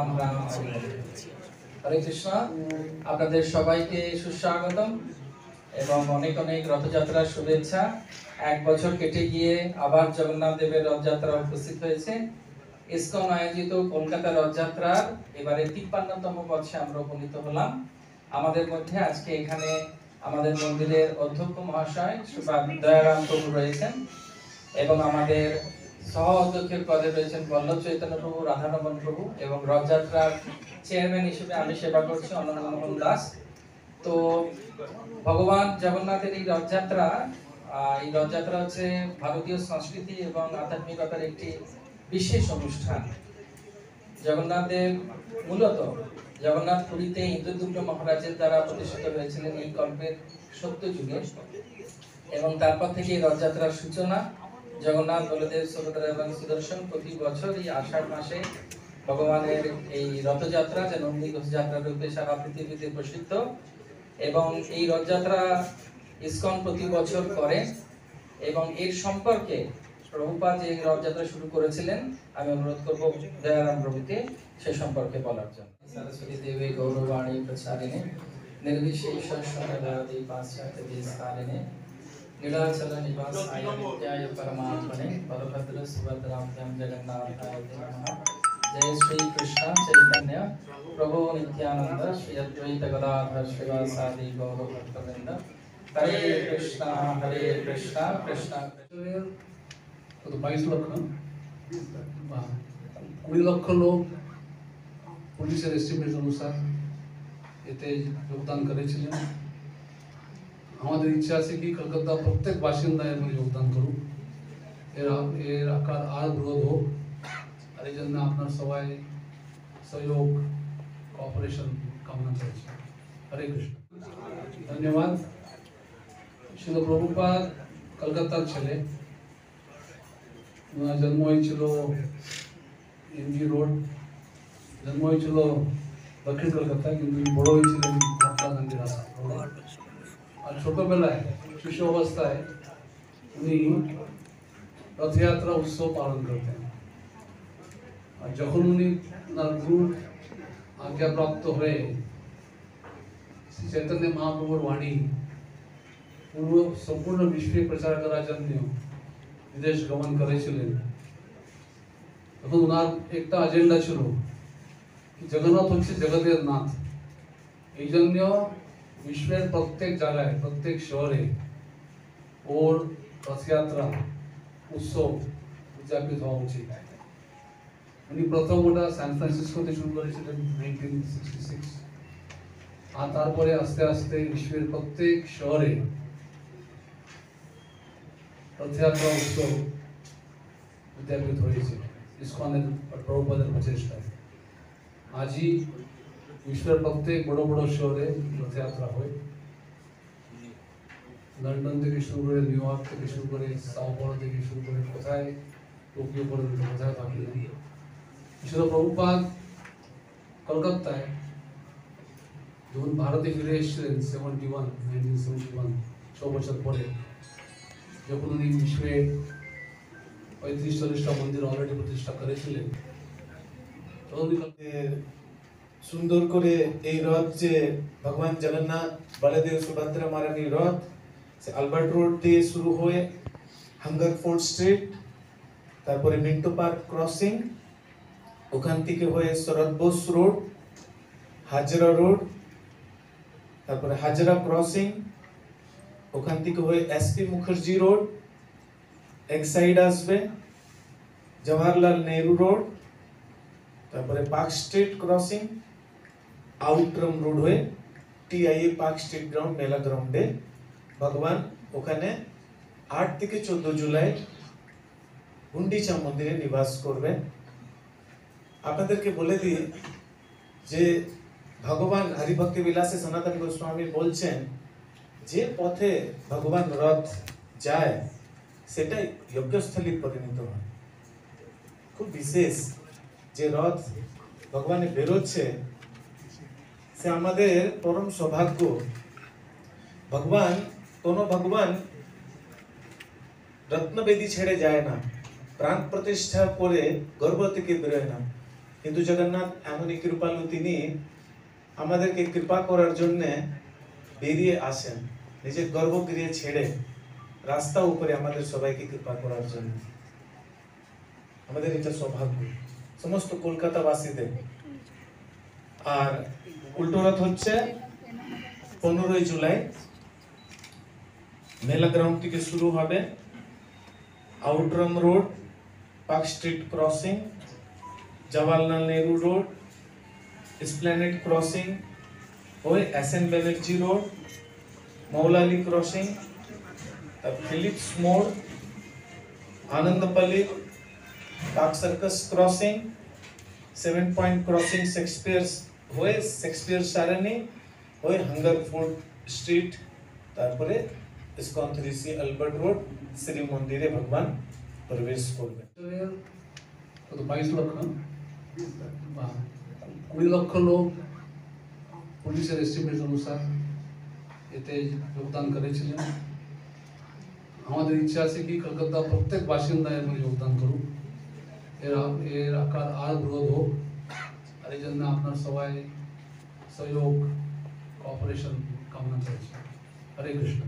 রাম রাম হরে কৃষ্ণ। আপনাদের সবাইকে সুস্বাগতম এবং অনেক অনেক রথযাত্রার শুভেচ্ছা। এক বছর কেটে গিয়ে আবার জগন্নাথ দেবের রথযাত্রা উপস্থিত হয়েছে। ইসকন আয়োজিত কলকাতা রথযাত্রার এবারে 53তম বর্ষে আমরা উপনীত হলাম। আমাদের মধ্যে আজকে এখানে আমাদের মন্দিরের অধ্যক্ষ মহাশয় সুপাদ দয়ারাম প্রভু রয়েছেন এবং আমাদের সহ অধ্যক্ষের পদে রয়েছেন বল্লভ চৈতন্য প্রভু, রাধারমণ প্রভু এবং রথযাত্রার চেয়ারম্যান হিসেবে আমি সেবা করছি অনন্তমোহন দাস। তো ভগবান জগন্নাথের এই রথযাত্রা হচ্ছে ভারতীয় সংস্কৃতি এবং আধ্যাত্মিকতার একটি বিশেষ অনুষ্ঠান। জগন্নাথ দেব মূলত জগন্নাথ পুরীতে ইন্দ্রদুম্ন মহারাজের দ্বারা প্রতিষ্ঠিত হয়েছিলেন এই কল্পের সত্য যুগে এবং তারপর থেকে এই রথযাত্রার সূচনা। জগন্নাথ, বলদেব, সুভদ্রা এবং সুদর্শন প্রতি বছর এই আষাঢ় মাসে ভগবানের এই রথযাত্রা যে নন্দী ঘোষ যাত্রা রূপে সারা পৃথিবীতে প্রসিদ্ধ এবং এই রথযাত্রা ইসকন প্রতি বছর করে এবং এর সম্পর্কে প্রভুপাদ যে রথযাত্রা শুরু করেছিলেন আমি অনুরোধ করব দয়ারাম প্রভুকে সে সম্পর্কে বলার জন্য। সরস্বতী দেবী গৌরবাণী প্রচারিণে निर्विशेष शून्यवादी पाश्चात्य देशकालिने नीलाचल निवासाय नित्याय परमात्मने बलभद्र सुभद्राभ्यां जगन्नाथाय नमः। जय श्री कृष्ण चैतन्य प्रभु नित्यानंद श्री अद्वैत गदाधर श्रीवासादि गौर भक्तवृंद। हरे कृष्णा कृष्ण 22 লক্ষ 20 লক্ষ লোক পুলিশের এস্টিমেট অনুসার এতে যোগদান করেছিলেন। আমাদের ইচ্ছা আছে কি কলকাতা প্রত্যেক বাসিন্দা এর যোগদান করুক, এর আকার আর বৃহৎ হোক, আর এই জন্য আপনার সবাই সহযোগ কোঅপারেশন কামনা করছি। হরে কৃষ্ণ। ধন্যবাদ। শিল প্রভুপাদ কলকাতার ছেলে, ওনার জন্ম হয়েছিল এমজি রোড, জন্ম হয়েছিল দক্ষিণ কলকাতায়, কিন্তু বড় হয়েছিলেন মহাত্মা গান্ধী রাস্তা। আর ছোটবেলায় শিশু অবস্থায় উনি রথযাত্রা উৎসব পালন করতেন। আর যখন উনি ওনার গুরু আজ্ঞাপ্রাপ্ত হয়ে শ্রী চৈতন্য মহাপ্রভুর বাণী সম্পূর্ণ বিশ্বে প্রচার করার জন্য বিদেশ গমন করেছিলেন, তখন ওনার একটা এজেন্ডা ছিল জগন্নাথ হচ্ছে জগতের নাথ। এই জন্য বিশ্বের প্রত্যেক জায়গায় প্রত্যেক শহরে ওর রথযাত্রা উৎসব উদযাপিত হওয়া উচিত। উনি প্রথম ওটা সান ফ্রান্সিসকোতে শুরু করেছিলেন 1966, আর তারপরে আস্তে আস্তে বিশ্বের প্রত্যেক শহরে রথযাত্রা উৎসব উদযাপিত হয়েছে ইসকনের প্রভুপাদের প্রচেষ্টায়। আজই বিশ্বের প্রত্যেক বড় বড় শহরে রথযাত্রা হয়। লন্ডন থেকে শুরু করে, নিউ ইয়র্ক থেকে শুরু করে, সাও পাওলো থেকে শুরু করে, কোথায় টোকিও পর্যন্ত, কোথায় বাকি নেই। শিল প্রভুপাদ কলকাতায় যখন ভারতে ফিরে এসেছিলেন 1971, 6 বছর পরে, যখন উনি বিশ্বে 35-40টা মন্দির অলরেডি প্রতিষ্ঠা করেছিলেন, তখন সুন্দর করে এই রথ যে ভগবান জগন্নাথ বলদেব সুভদ্রা মারানি রথ আলবার্ট রোড দিয়ে শুরু হয়ে হাঙ্গারফোর্ড স্ট্রিট, তারপরে মিন্টো পার্ক ক্রসিং, ওখান থেকে হয়ে শরৎ বোস রোড, হাজরা রোড, তারপরে হাজরা ক্রসিং, ওখান থেকে হয়ে এসপি মুখার্জি রোড, এক সাইড আসবে জওহরলাল নেহরু রোড, তারপরে park street crossing, Outram road হয়ে টিআইএ পার্ক স্ট্রিট গ্রাউন্ড মেলা গ্রাউন্ডে ভগবান ওখানে 8 থেকে 14 জুলাই গুন্ডিচা মন্দিরে নিবাস করবেন। আপনাদেরকে বলে দিই যে ভগবান হরিভক্তি বিলাসে সনাতন গোস্বামী বলছেন যে পথে ভগবান রথ যায় সেটাই যজ্ঞস্থলী পরিণত হয়। খুব বিশেষ যে রথ ভগবানে বেরোচ্ছে সে আমাদের পরম সৌভাগ্য। ভগবান রত্নবেদী ছেড়ে যায় না, প্রাণ প্রতিষ্ঠা করে গর্ভ থেকে বেরোয় না। কিন্তু জগন্নাথ এমনই কৃপালু, তিনি আমাদেরকে কৃপা করার জন্য বেরিয়ে আসেন নিজের গর্ভগৃহ ছেড়ে রাস্তা উপরে আমাদের সবাইকে কৃপা করার জন্য। আমাদের এটা সৌভাগ্য সমস্ত কলকাতাবাসীদের। আর উল্টো রথ হচ্ছে 15ই জুলাই মেলা গ্রাউন্ড থেকে শুরু হবে। Outram road, park street crossing, Jawaharlal Nehru road, Esplanade crossing হয়ে SN Banerjee road, Moulali crossing, Philips মোড়, Anandapalli, park circus crossing, 7 point crossing, Shakespeare Sarani হয়ে হাঙ্গারফোর্ড স্ট্রিট, তারপরে ISKCON 3C Albert road Shri মন্দিরে ভগবান প্রবেশ করবেন। কত 22 লক্ষ, 20 লক্ষ লোক পুলিশের এস্টিমেট অনুসার এতে যোগদান করেছিলেন। আমাদের ইচ্ছা আছে কি কলকাতা প্রত্যেক বাসিন্দা এর মধ্যে যোগদান করুক, এর আকার আর বৃহৎ হোক। আর এই জন্য আপনার সবাই সহযোগ, কোঅপারেশন কামনা করছি। হরে কৃষ্ণ।